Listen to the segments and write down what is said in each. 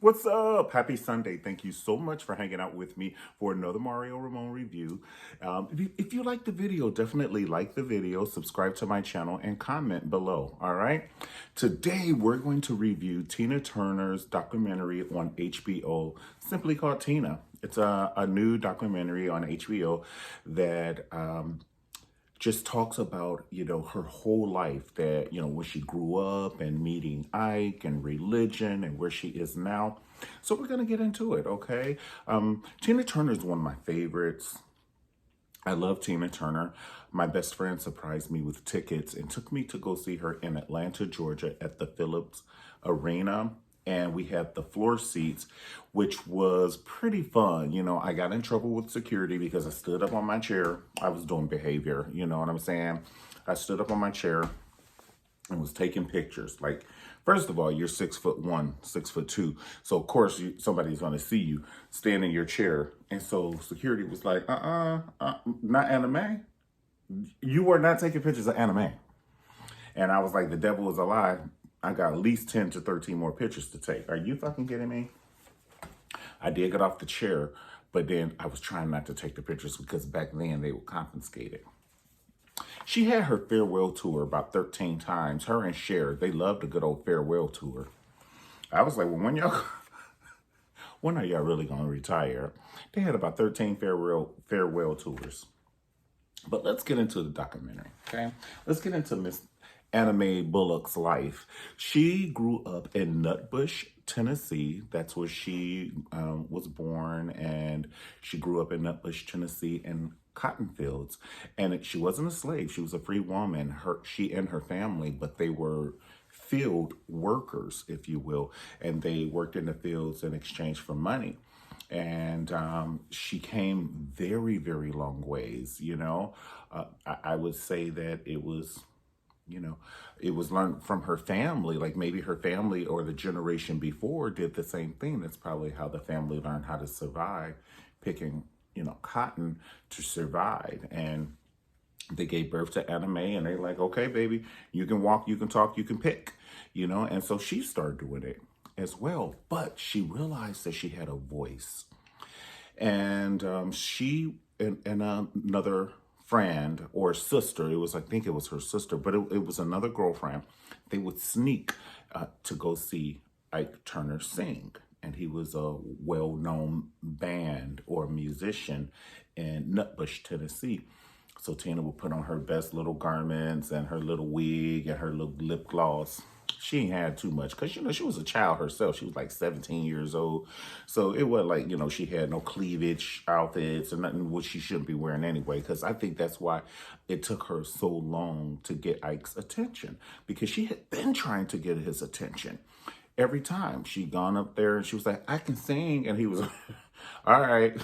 What's up? Happy Sunday. Thank you so much for hanging out with me for another Mario Ramon review. If you like the video, definitely like the video, subscribe to my channel, and comment below, all right? Today, we're going to review Tina Turner's documentary on HBO, simply called Tina. It's a new documentary on HBO that just talks about, her whole life, that, when she grew up and meeting Ike and religion and where she is now. So we're going to get into it, okay? Tina Turner is one of my favorites. I love Tina Turner. My best friend surprised me with tickets and took me to go see her in Atlanta, Georgia at the Phillips Arena. And we had the floor seats, which was pretty fun. I got in trouble with security because I stood up on my chair. I was doing behavior, you know what I'm saying? I stood up on my chair and was taking pictures. Like, first of all, you're 6'1", 6'2". So of course somebody's gonna see you stand in your chair. And so security was like, not anime. You were not taking pictures of anime. And I was like, the devil is a lie. I got at least 10 to 13 more pictures to take. Are you fucking kidding me? I did get off the chair, but then I was trying not to take the pictures because back then they were confiscated. She had her farewell tour about 13 times. Her and Cher, they loved a good old farewell tour. I was like, well, when are y'all really gonna retire? They had about 13 farewell tours. But let's get into the documentary, okay? Let's get into Miss Anna Mae Bullock's life. She grew up in Nutbush, Tennessee. That's where she was born, and she grew up in Nutbush, Tennessee, in cotton fields. And she wasn't a slave. She was a free woman. She and her family, but they were field workers, if you will, and they worked in the fields in exchange for money. And she came very, very long ways, I would say that it was learned from her family. Like maybe her family or the generation before did the same thing. That's probably how the family learned how to survive, picking, cotton to survive. And they gave birth to Anna Mae, and they're like, okay, baby, you can walk, you can talk, you can pick, and so she started doing it as well. But she realized that she had a voice. And she and another friend or sister, I think it was her sister, but it was another girlfriend, they would sneak to go see Ike Turner sing. And he was a well-known band or musician in Nutbush, Tennessee. So Tina would put on her best little garments and her little wig and her little lip gloss. She ain't had too much because, she was a child herself. She was like 17 years old. So it wasn't like, she had no cleavage outfits or nothing, which she shouldn't be wearing anyway, because I think that's why it took her so long to get Ike's attention, because she had been trying to get his attention. Every time she'd gone up there and she was like, I can sing. And he was, all right.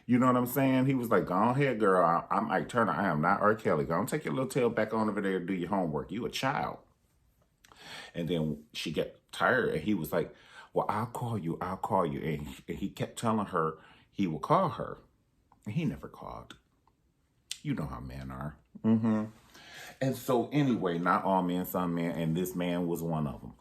You know what I'm saying? He was like, go ahead, girl. I'm Ike Turner. I am not R. Kelly. Go on, take your little tail back on over there and do your homework. You a child. And then she got tired, and he was like, well, I'll call you. I'll call you. And he kept telling her he would call her. And he never called. You know how men are. And so anyway, not all men, some men, and this man was one of them.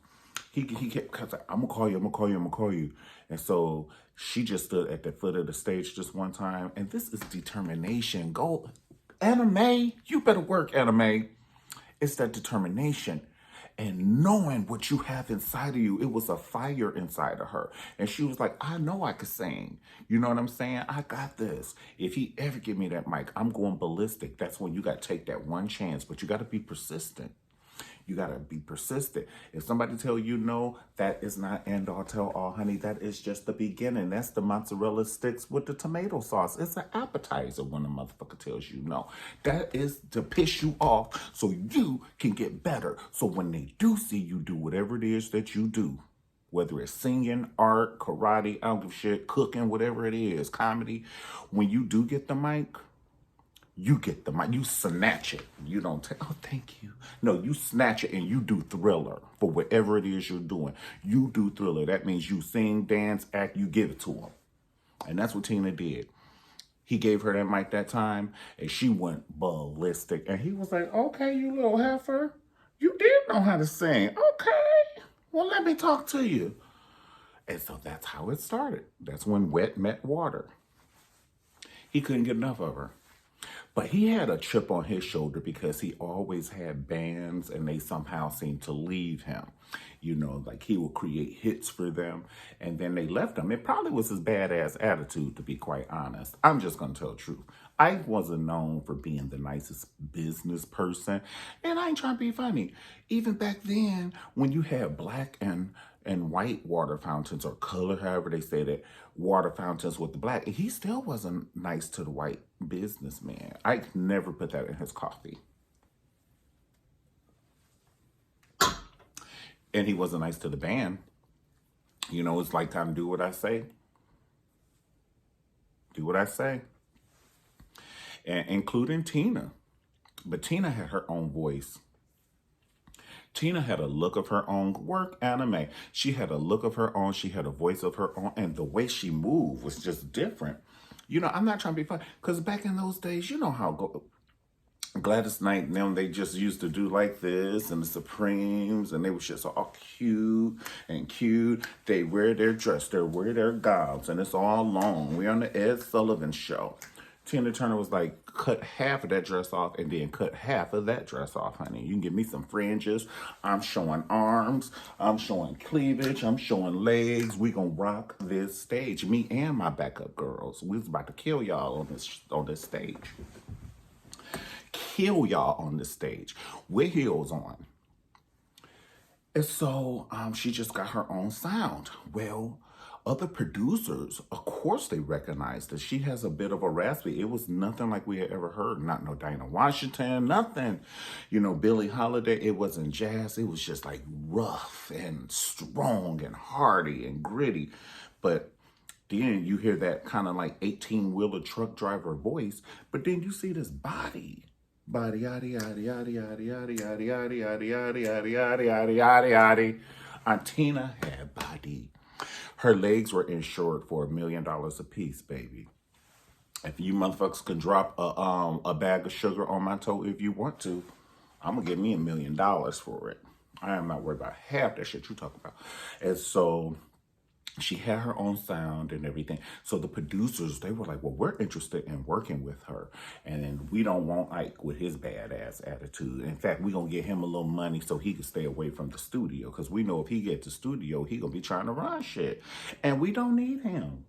He kept saying, I'm going to call you, I'm going to call you, I'm going to call you. And so she just stood at the foot of the stage just one time. And this is determination. Go, Anna Mae, you better work, Anna Mae. It's that determination and knowing what you have inside of you. It was a fire inside of her. And she was like, I know I could sing. You know what I'm saying? I got this. If he ever give me that mic, I'm going ballistic. That's when you got to take that one chance, but you got to be persistent. You got to be persistent. If somebody tell you no, that is not end all tell all, honey. That is just the beginning. That's the mozzarella sticks with the tomato sauce. It's an appetizer when a motherfucker tells you no. That is to piss you off so you can get better. So when they do see you do whatever it is that you do, whether it's singing, art, karate, I don't give a shit, cooking, whatever it is, comedy, when you do get the mic, you get the mic, you snatch it. You don't take, oh, thank you. No, you snatch it and you do Thriller for whatever it is you're doing. You do Thriller. That means you sing, dance, act, you give it to him. And that's what Tina did. He gave her that mic that time and she went ballistic. And he was like, okay, you little heifer, you did know how to sing. Okay, well, let me talk to you. And so that's how it started. That's when wet met water. He couldn't get enough of her. But he had a chip on his shoulder because he always had bands and they somehow seemed to leave him. You know, like he would create hits for them and then they left him. It probably was his badass attitude, to be quite honest. I'm just going to tell the truth. Ike wasn't known for being the nicest business person. And I ain't trying to be funny. Even back then, when you had black and white water fountains, or color, however they say that, water fountains with the black, he still wasn't nice to the white businessman. Ike never put that in his coffee. And he wasn't nice to the band. You know, it's like time to do what I say. Do what I say. And including Tina. But Tina had her own voice. Tina had a look of her own. Work anime. She had a look of her own. She had a voice of her own. And the way she moved was just different. You know, I'm not trying to be funny. Because back in those days, you know how Gladys Knight and them, they just used to do like this, and the Supremes, and they were just all cute and cute. They wear their dress, they wear their gowns, and it's all long. We're on the Ed Sullivan Show. Tina Turner was like, cut half of that dress off and then cut half of that dress off, honey. You can give me some fringes. I'm showing arms. I'm showing cleavage. I'm showing legs. We gonna rock this stage. Me and my backup girls. We was about to kill y'all on this stage. Kill y'all on this stage with heels on. And so she just got her own sound. Well, other producers, of course, they recognized that she has a bit of a raspy. It was nothing like we had ever heard. Not no Dinah Washington, nothing. You know, Billie Holiday, it wasn't jazz. It was just like rough and strong and hearty and gritty. But then you hear that kind of like 18-wheeler truck driver voice. But then you see this body. Body, yaddy, yaddy, yaddy, yaddy, yaddy, yaddy, yaddy, yaddy, yaddy, yaddy, yaddy, yaddy, yaddy, yaddy. Aunt Tina had body. Her legs were insured for $1 million a piece, baby. If you motherfuckers can drop a bag of sugar on my toe if you want to, I'm gonna give me $1 million for it. I am not worried about half that shit you talk about. And so she had her own sound and everything. So the producers, they were like, well, we're interested in working with her. And then we don't want Ike with his badass attitude. In fact, we're going to get him a little money so he can stay away from the studio. Because we know if he gets to the studio, he going to be trying to run shit. And we don't need him.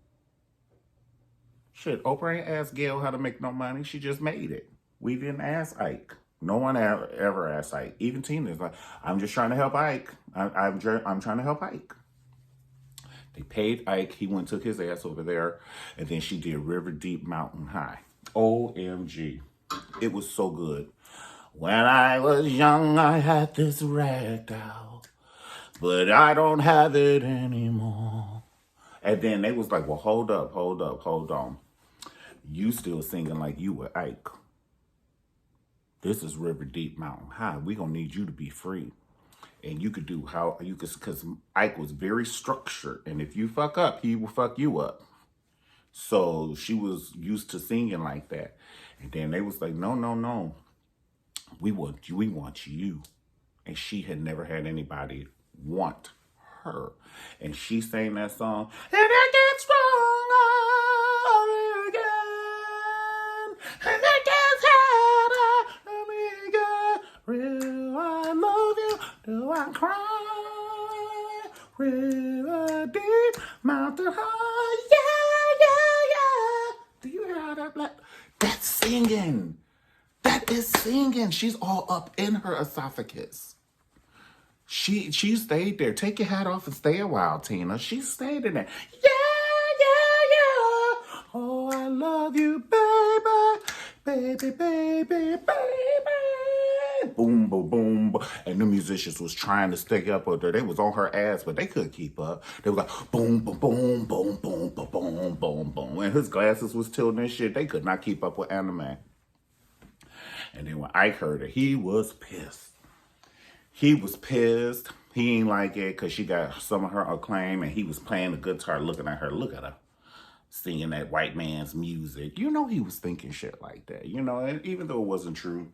Shit, Oprah ain't asked Gail how to make no money. She just made it. We didn't ask Ike. No one ever asked Ike. Even Tina's like, I'm just trying to help Ike. I'm trying to help Ike. They paid Ike. He went and took his ass over there. And then she did River Deep Mountain High. OMG. It was so good. When I was young, I had this rag doll. But I don't have it anymore. And then they was like, well, hold on. You still singing like you were Ike. This is River Deep Mountain High. We gonna need you to be free. And you could do how you could, because Ike was very structured. And if you fuck up, he will fuck you up. So she was used to singing like that. And then they was like, no. We want you. And she had never had anybody want her. And she sang that song, and it gets stronger again. And it gets harder again. I love you. Do I cry? River deep, mountain high. Yeah. Do you hear how that black? That's singing. That is singing. She's all up in her esophagus. She stayed there. Take your hat off and stay a while, Tina. She stayed in there. Yeah. Oh, I love you, baby. Boom, boom, boom. And the musicians was trying to stick up with her. They was on her ass, but they couldn't keep up. They was like, boom, boom, boom, boom, boom, boom, boom, boom, boom. And his glasses was tilting and shit. They could not keep up with anime. And then when Ike heard it, he was pissed. He ain't like it because she got some of her acclaim, and he was playing the guitar, looking at her. Look at her. Singing that white man's music. You know he was thinking shit like that. You know, and even though it wasn't true,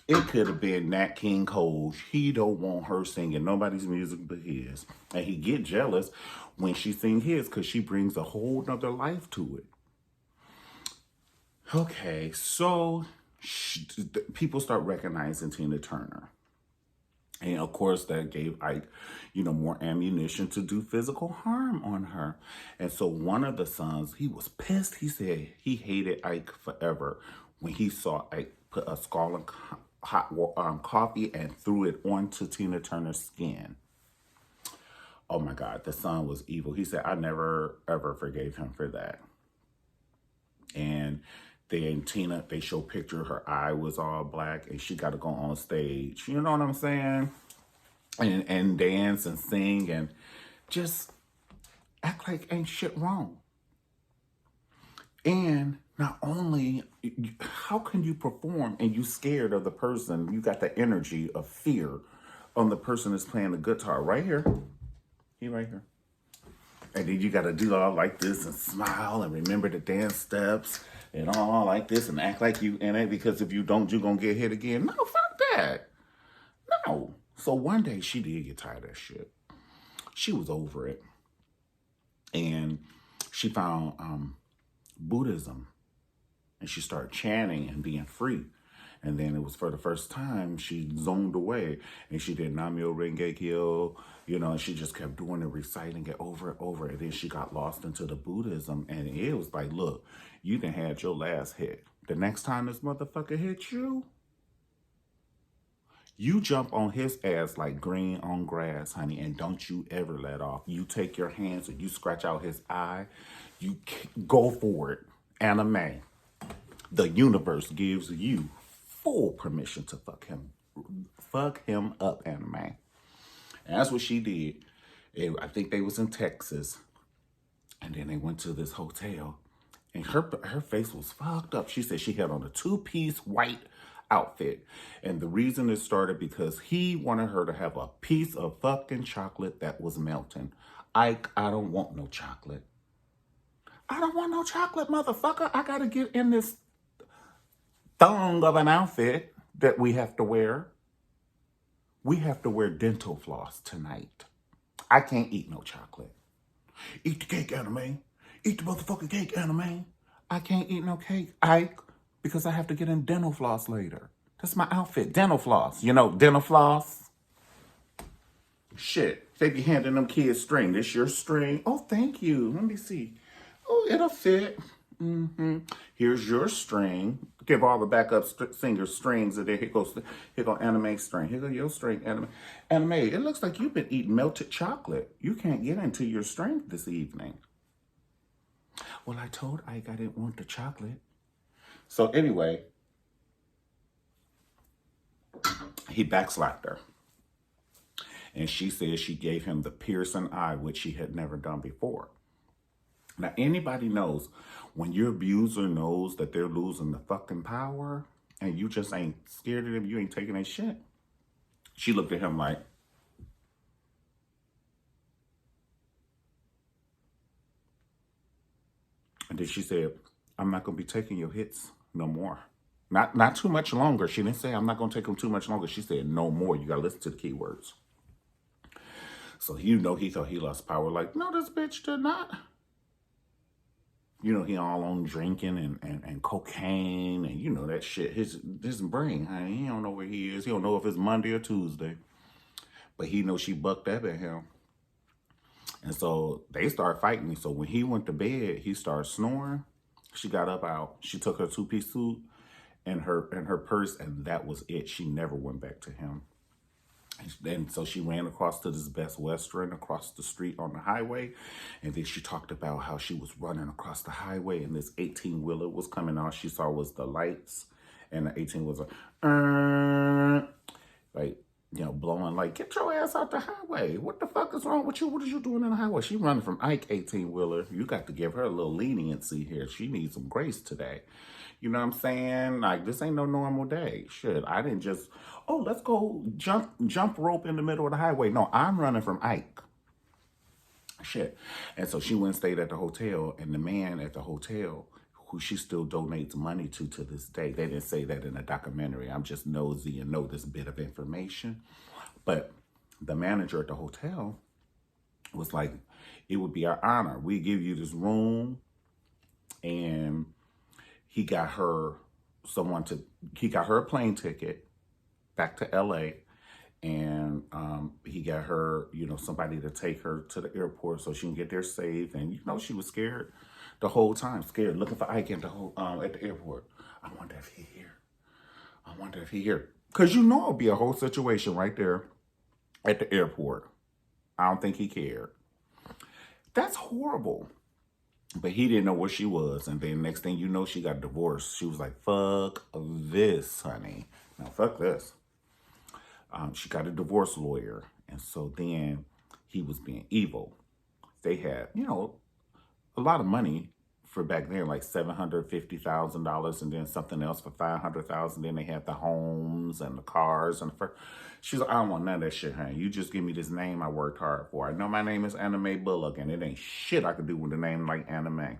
It could have been Nat King Cole. He don't want her singing nobody's music but his. And he get jealous when she sing his because she brings a whole nother life to it. Okay, so people start recognizing Tina Turner. And of course, that gave Ike, more ammunition to do physical harm on her. And so one of the sons, he was pissed. He said he hated Ike forever when he saw Ike put a scalding hot coffee and threw it onto Tina Turner's skin. Oh my God, the son was evil. He said, I never, ever forgave him for that. And then Tina, they show picture, her eye was all black and she got to go on stage. You know what I'm saying? And dance and sing and just act like ain't shit wrong. And not only, how can you perform and you scared of the person, you got the energy of fear on the person that's playing the guitar right here. He right here. And then you got to do all like this and smile and remember the dance steps and all like this and act like you in it, because if you don't, you're going to get hit again. No, fuck that. No. So one day she did get tired of that shit. She was over it. And she found Buddhism. And she started chanting and being free. And then it was for the first time she zoned away and she did Nam-myo Renge-kyo, and she just kept doing it, reciting it over and over. And then she got lost into the Buddhism. And it was like, look, you done had your last hit. The next time this motherfucker hits you, you jump on his ass like green on grass, honey, and don't you ever let off. You take your hands and you scratch out his eye. You go for it. Anime. The universe gives you full permission to fuck him. Fuck him up, Anime. And that's what she did. I think they was in Texas. And then they went to this hotel. And her face was fucked up. She said she had on a 2-piece white outfit. And the reason it started because he wanted her to have a piece of fucking chocolate that was melting. I don't want no chocolate. I don't want no chocolate, motherfucker. I gotta get in this thong of an outfit that we have to wear. We have to wear dental floss tonight. I can't eat no chocolate. Eat the cake, Anime. Eat the motherfucking cake, Anime. I can't eat no cake, because I have to get in dental floss later. That's my outfit, dental floss. Dental floss? Shit, they be handing them kids string. This your string? Oh, thank you. Let me see. Oh, it'll fit. Here's your string. Give all the backup singers strings, and then here goes Anime string. Here goes your string, Anime. Anime, it looks like you've been eating melted chocolate. You can't get into your string this evening. Well, I told Ike I didn't want the chocolate. So anyway, he backslapped her. And she said she gave him the piercing eye, which she had never done before. Now, anybody knows when your abuser knows that they're losing the fucking power and you just ain't scared of them, you ain't taking that shit. She looked at him like, and then she said, I'm not going to be taking your hits no more. Not too much longer. She didn't say, I'm not going to take them too much longer. She said, no more. You got to listen to the keywords. So, he thought he lost power. Like, no, this bitch did not. He all on drinking and cocaine and, that shit. His brain, honey, he don't know where he is. He don't know if it's Monday or Tuesday. But he knows she bucked up at him. And so they start fighting. So when he went to bed, he started snoring. She got up out. She took her 2-piece suit and her purse, and that was it. She never went back to him. And then so she ran across to this Best Western across the street on the highway. And then she talked about how she was running across the highway and this 18-wheeler was coming. All she saw was the lights, and the 18 was like, blowing like, get your ass out the highway. What the fuck is wrong with you? What are you doing in the highway? She running from Ike 18-wheeler. You got to give her a little leniency here. She needs some grace today. You know what I'm saying? Like, this ain't no normal day. Shit, I didn't just, let's go jump rope in the middle of the highway. No, I'm running from Ike. Shit. And so she went and stayed at the hotel, and the man at the hotel who she still donates money to this day. They didn't say that in the documentary. I'm just nosy and know this bit of information. But the manager at the hotel was like, it would be our honor. We give you this room. And he got her a plane ticket back to LA. And he got her, somebody to take her to the airport so she can get there safe. And, she was scared the whole time, scared, looking for Ike at the airport. I wonder if he here. I wonder if he here. Because it'll be a whole situation right there at the airport. I don't think he cared. That's horrible. But he didn't know where she was. And then next thing you know, she got divorced. She was like, fuck this, honey. Now, fuck this. She got a divorce lawyer. And so then he was being evil. They had, a lot of money for back then, like $750,000 and then something else for $500,000. Then they had the homes and the cars. And she's like, I don't want none of that shit, honey. You just give me this name I worked hard for. I know my name is Anna Mae Bullock, and it ain't shit I could do with a name like Anna Mae.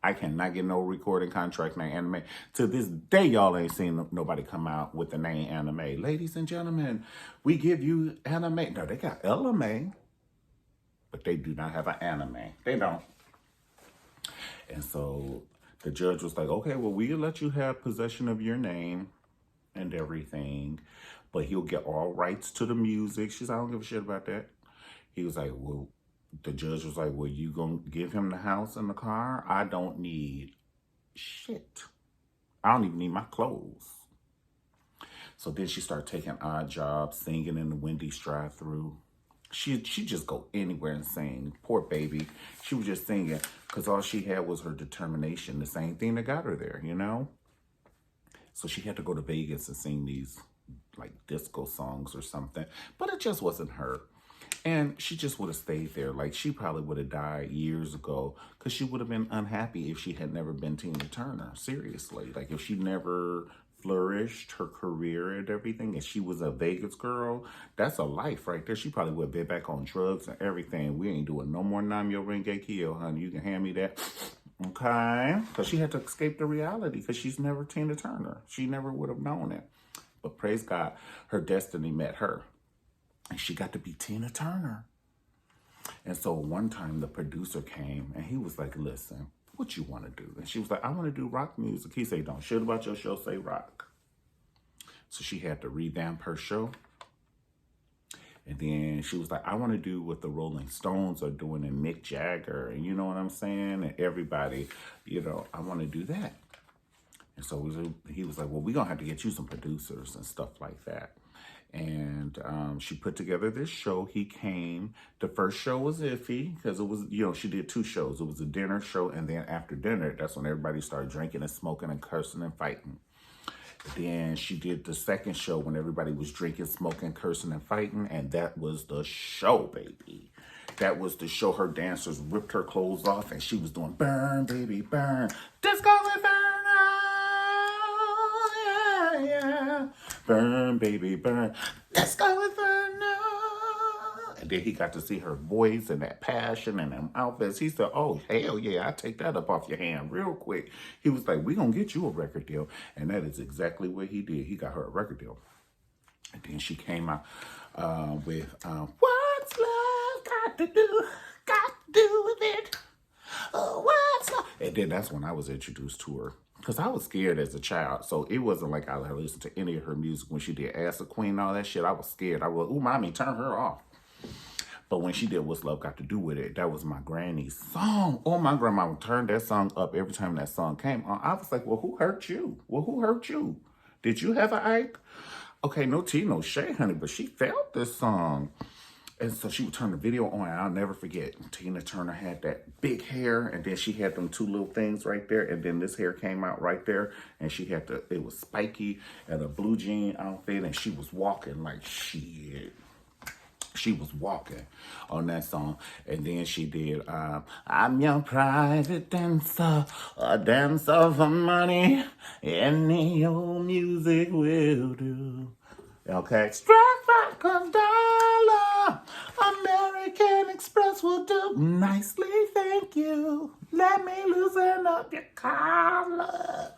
I cannot get no recording contract named Anna Mae. To this day, y'all ain't seen nobody come out with the name Anna Mae. Ladies and gentlemen, we give you Anna Mae. No, they got Ella Mae, but they do not have an Anna Mae. They don't. And so the judge was like, okay, well, we'll let you have possession of your name and everything, but he'll get all rights to the music. She's like, I don't give a shit about that. He was like, well, the judge was like, well, you gonna give him the house and the car? I don't need shit. I don't even need my clothes. So then she started taking odd jobs, singing in the Wendy's drive-thru. She just go anywhere and sing. Poor baby. She was just singing because all she had was her determination. The same thing that got her there, So she had to go to Vegas and sing these like disco songs or something. But it just wasn't her. And she just would have stayed there. Like, she probably would have died years ago because she would have been unhappy if she had never been Tina Turner. Seriously. Like, if she never flourished her career and everything, and she was a Vegas girl, that's a life right there. She probably would have been back on drugs and everything. We ain't doing no more Namyo Renge Kyo, honey. You can hand me that. Okay? Because she had to escape the reality because she's never Tina Turner. She never would have known it. But praise God, her destiny met her. And she got to be Tina Turner. And so one time the producer came and he was like, listen, what you want to do? And she was like, I want to do rock music. He said, don't shit about your show, say rock. So she had to revamp her show. And then she was like, I want to do what the Rolling Stones are doing and Mick Jagger. And you know what I'm saying? And everybody, I want to do that. And so he was like, well, we're going to have to get you some producers and stuff like that. And she put together this show. He came. The first show was iffy because it was, she did 2 shows. It was a dinner show. And then after dinner, that's when everybody started drinking and smoking and cursing and fighting. Then she did the second show when everybody was drinking, smoking, cursing, and fighting. And that was the show, baby. That was the show. Her dancers ripped her clothes off and she was doing burn, baby, burn. Disco Inferno, yeah, yeah. Burn, baby, burn. Disco Inferno. And then he got to see her voice and that passion and them outfits. He said, oh, hell yeah, I take that up off your hand real quick. He was like, we're going to get you a record deal. And that is exactly what he did. He got her a record deal. And then she came out with What's Love Got to Do? Got to do with it. Oh, what's love? And then that's when I was introduced to her. Because I was scared as a child. So it wasn't like I listened to any of her music when she did Acid Queen and all that shit. I was scared. I was, ooh, mommy, turn her off. But when she did What's Love Got to Do with It, that was my granny's song. Oh, my grandma would turn that song up every time that song came on. I was like, well, who hurt you? Well, who hurt you? Did you have an Ike? Okay, no tea, no shade, honey, but she felt this song. And so she would turn the video on, and I'll never forget. Tina Turner had that big hair, and then she had them 2 little things right there, and then this hair came out right there, and she had it was spiky and a blue jean outfit, and she was walking like shit. She was walking on that song. And then she did, I'm your private dancer, a dancer for money. Any old music will do. Okay. Strike back a dollar. American Express will do nicely, thank thank you. Let me loosen up your collar.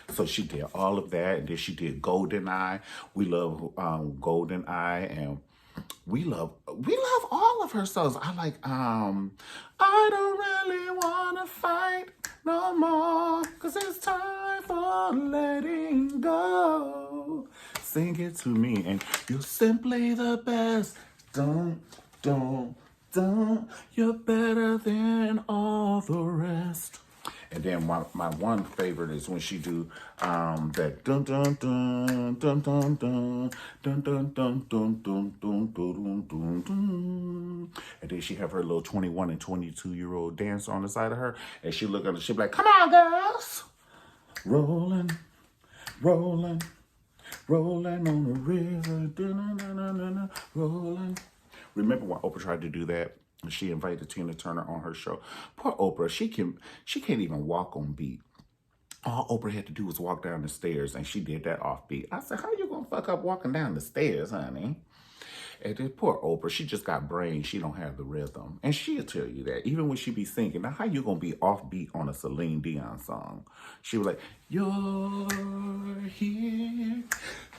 So she did all of that, and then she did GoldenEye. We love GoldenEye, and we love all of her songs. I like I don't really wanna fight no more, 'cause it's time for letting go. Sing it to me, and you're simply the best. Don't, you're better than all the rest. And then my one favorite is when she do that dun dun dun dun dun dun dun dun dun dun dun dun dun dun dun. And then she have her little 21 and 22-year-old dancer on the side of her, and she look at her, she be like, "Come on, girls, rolling, rolling, rolling on the river, dun-dun-dun-dun-dun, rolling." Remember when Oprah tried to do that? She invited Tina Turner on her show. Poor Oprah, she can't even walk on beat. All Oprah had to do was walk down the stairs, and she did that off beat. I said, how you gonna fuck up walking down the stairs, honey? And then poor Oprah, she just got brains. She don't have the rhythm. And she'll tell you that. Even when she be singing, now how you gonna be offbeat on a Celine Dion song? She was like, you're here,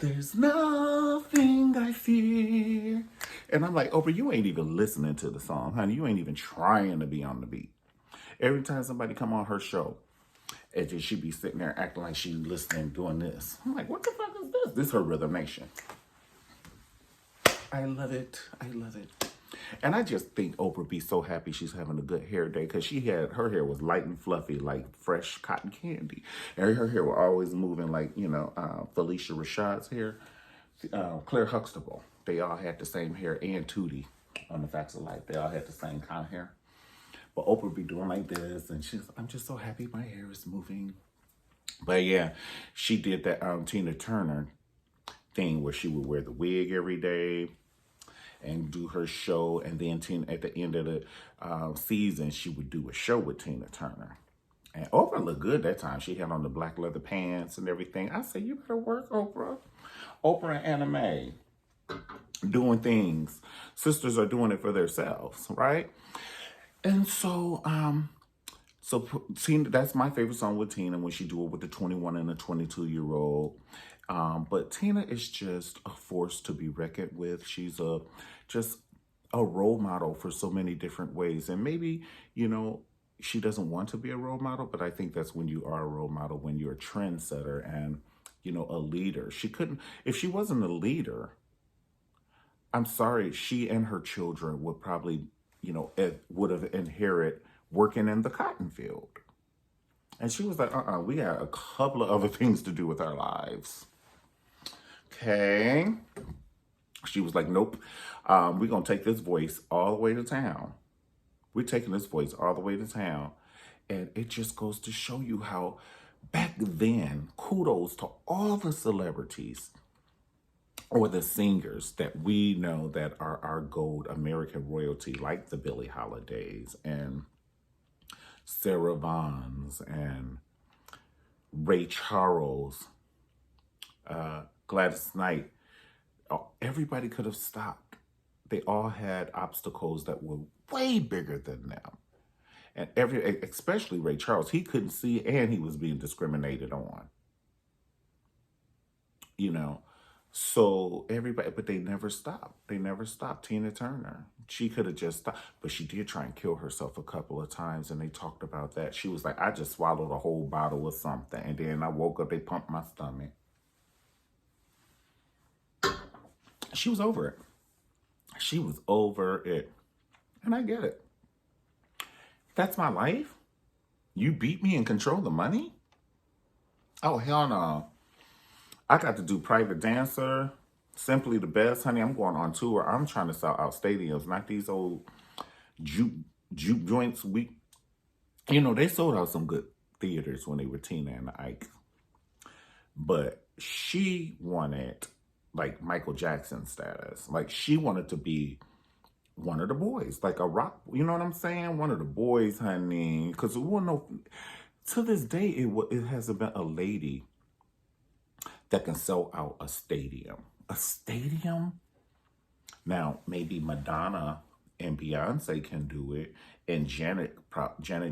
there's nothing I fear. And I'm like, Oprah, you ain't even listening to the song, honey. You ain't even trying to be on the beat. Every time somebody come on her show, and then she be sitting there acting like she listening, doing this. I'm like, what the fuck is this? This is her Rhythm Nation. I love it. I love it. And I just think Oprah be so happy she's having a good hair day, because her hair was light and fluffy like fresh cotton candy. And her hair was always moving like, Felicia Rashad's hair, Claire Huxtable. They all had the same hair, and Tootie on The Facts of Life. They all had the same kind of hair. But Oprah be doing like this, and I'm just so happy my hair is moving. But yeah, she did that Tina Turner thing where she would wear the wig every day and do her show, and then at the end of the season, she would do a show with Tina Turner. And Oprah looked good that time. She had on the black leather pants and everything. I said, you better work, Oprah. Oprah and Anna Mae doing things. Sisters are doing it for themselves, right? And so, Tina, that's my favorite song with Tina, when she do it with the 21 and the 22-year-old. But Tina is just a force to be reckoned with. She's just a role model for so many different ways. And maybe, she doesn't want to be a role model, but I think that's when you are a role model, when you're a trendsetter and, a leader. If she wasn't a leader, I'm sorry, she and her children would probably, would have inherited working in the cotton field. And she was like, we got a couple of other things to do with our lives. Okay. She was like, nope, we're going to take this voice all the way to town. We're taking this voice all the way to town. And it just goes to show you how back then, kudos to all the celebrities or the singers that we know that are our gold American royalty, like the Billie Holidays and Sarah Vaughan's and Ray Charles, Gladys Knight. Everybody could have stopped. They all had obstacles that were way bigger than them. And especially Ray Charles, he couldn't see, and he was being discriminated on. So everybody, but they never stopped. They never stopped Tina Turner. She could have just stopped, but she did try and kill herself a couple of times, and they talked about that. She was like, I just swallowed a whole bottle of something, and then I woke up, they pumped my stomach. She was over it. She was over it. And I get it. That's my life? You beat me and control the money? Oh, hell no. I got to do Private Dancer, Simply the Best, honey. I'm going on tour. I'm trying to sell out stadiums, not these old juke joints. They sold out some good theaters when they were Tina and Ike. But she wanted, like, Michael Jackson status. Like, she wanted to be one of the boys, like a rock, you know what I'm saying? One of the boys, honey. Because to this day, it hasn't been a lady that can sell out a stadium. A stadium? Now, maybe Madonna and Beyonce can do it, and Janet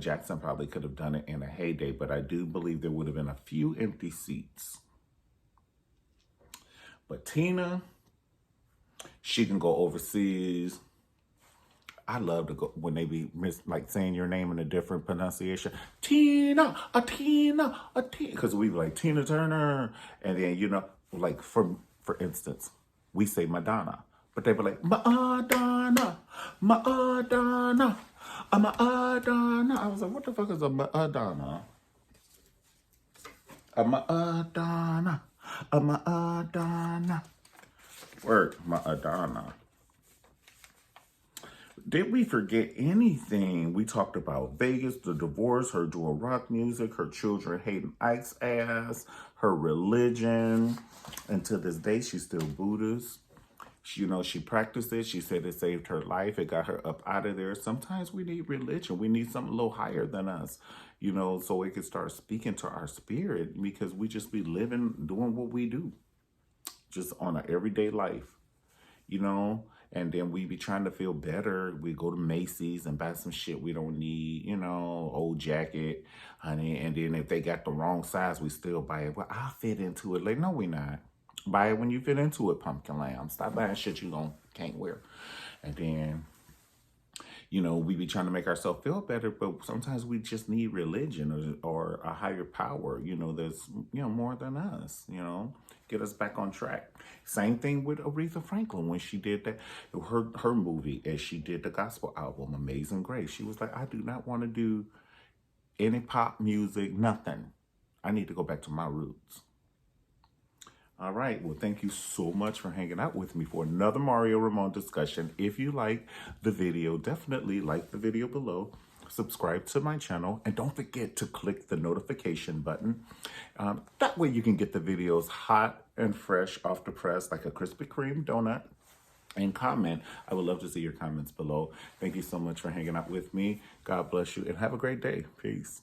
Jackson probably could have done it in a heyday, but I do believe there would have been a few empty seats. But Tina, she can go overseas. I love to go when they be like saying your name in a different pronunciation. Tina, a Tina, a Tina. Because we be like Tina Turner. And then, you know, like for instance, we say Madonna. But they be like, Madonna, Madonna, a Madonna. I was like, what the fuck is a Madonna? A Madonna, a Madonna. Word, Madonna. Did we forget anything? We talked about Vegas, the divorce, her doing rock music, her children hating Ike's ass, her religion. And to this day, she's still Buddhist. You know, she practiced it. She said it saved her life. It got her up out of there. Sometimes we need religion. We need something a little higher than us, you know, so it can start speaking to our spirit, because we just be living, doing what we do, just on an everyday life, you know. And then we be trying to feel better. We go to Macy's and buy some shit we don't need, you know, old jacket, honey. And then if they got the wrong size, we still buy it. Well, I'll fit into it. Like, no, we not. Buy it when you fit into it, pumpkin lamb. Stop buying shit you can't wear. And then, you know, we be trying to make ourselves feel better, but sometimes we just need religion or a higher power, you know, that's, you know, more than us, you know, get us back on track. Same thing with Aretha Franklin when she did that, her movie, as she did the gospel album, Amazing Grace. She was like, I do not want to do any pop music, nothing. I need to go back to my roots. All right. Well, thank you so much for hanging out with me for another Mario Ramon discussion. If you like the video, definitely like the video below. Subscribe to my channel. And don't forget to click the notification button. That way you can get the videos hot and fresh off the press like a Krispy Kreme donut. And comment. I would love to see your comments below. Thank you so much for hanging out with me. God bless you and have a great day. Peace.